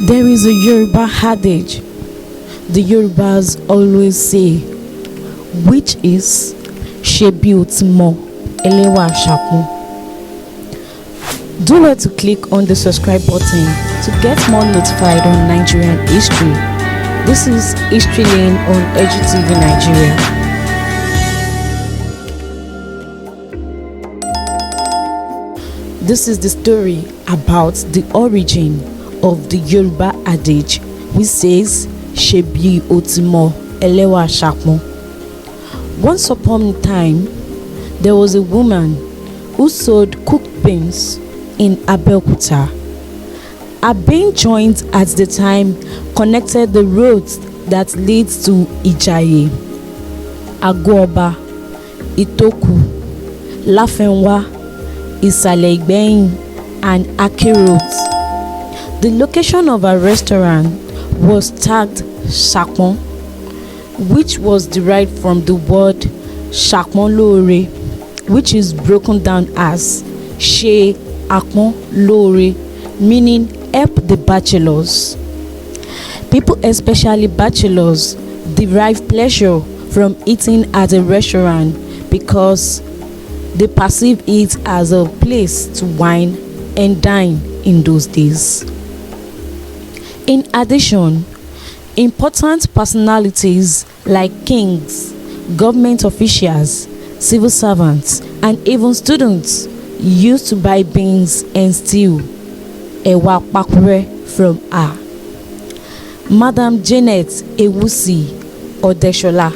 There is a Yoruba adage the Yorubas always say, which is Sebi Oti, Elewa Sapon. Do not to click on the subscribe button to get more notified on Nigerian history. This is History Lane on Edu TV Nigeria. This is the story about the origin of the Yoruba adage which says Sebi Oti, Elewa Sapon. Once upon a time, there was a woman who sold cooked beans in Abeokuta. Her bean joint at the time connected the roads that leads to Ijaye, Agoba, Itoku, Lafenwa, Isale Igbeyin, and Ake roads. The location of her restaurant was tagged Sapon, which was derived from the word Sapon Lore, which is broken down as She Akpon Lore, meaning help the bachelors. People, especially bachelors, derive pleasure from eating at a restaurant because they perceive it as a place to wine and dine in those days. In addition, important personalities like kings, government officials, civil servants, and even students used to buy beans and steal ewa pakure from her. Madam Janet Ewusi Odeshola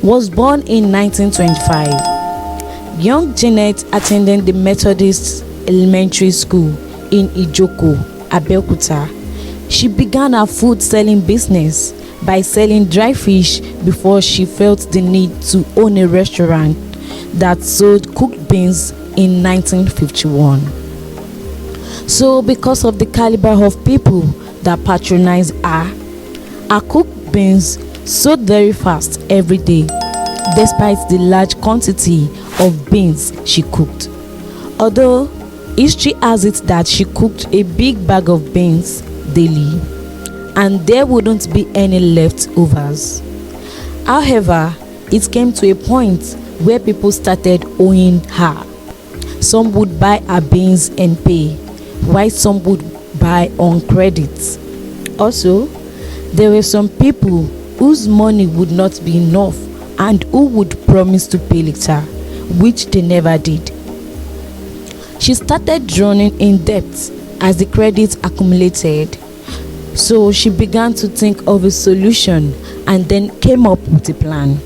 was born in 1925. Young Janet attended the Methodist Elementary School in Ijoko, Abeokuta. She began her food selling business by selling dry fish before she felt the need to own a restaurant that sold cooked beans in 1951. So because of the caliber of people that patronized her cooked beans sold very fast every day, despite the large quantity of beans she cooked. Although history has it that she cooked a big bag of beans daily and there wouldn't be any leftovers. However, it came to a point where people started owing her. Some would buy her beans and pay, while some would buy on credit. Also, there were some people whose money would not be enough and who would promise to pay later, which they never did. She started drowning in debt as the credit accumulated. So she began to think of a solution and then came up with a plan.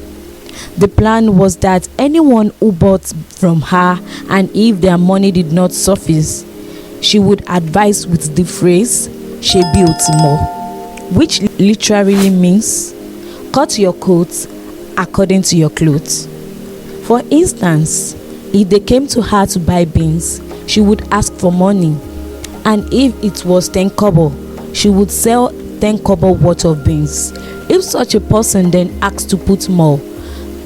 The plan was that anyone who bought from her and if their money did not suffice, she would advise with the phrase Sebi Oti, which literally means cut your coat according to your clothes. For instance, if they came to her to buy beans, she would ask for money, and if it was 10 kobo, she would sell 10 kobo worth of beans. If such a person then asked to put more,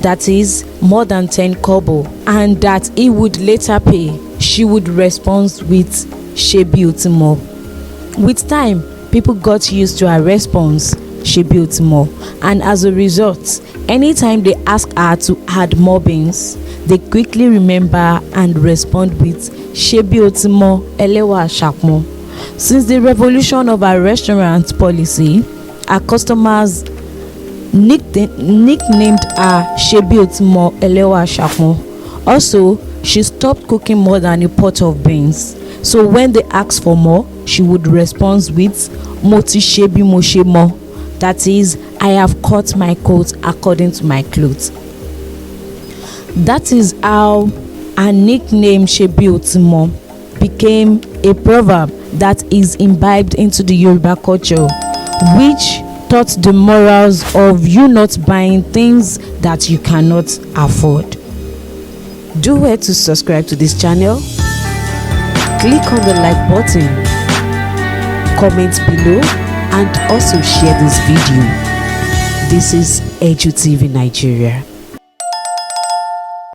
that is more than 10 kobo, and that he would later pay, she would respond with Sebi Oti. With time, people got used to her response, Sebi Oti, and as a result, anytime they ask her to add more beans, they quickly remember and respond with Sebi Oti, Elewa Sapon. Since the revolution of our restaurant policy, our customers nicknamed her Sebi Oti, Elewa Sapon. Also, she stopped cooking more than a pot of beans. So when they asked for more, she would respond with Moti Sebi Mo. That is, I have cut my coat according to my clothes. That is how her nickname Sebi Oti became a proverb that is imbibed into the Yoruba culture, which taught the morals of you not buying things that you cannot afford. Do well to subscribe to this channel, click on the like button, comment below, and also share this video. This is Edu TV Nigeria.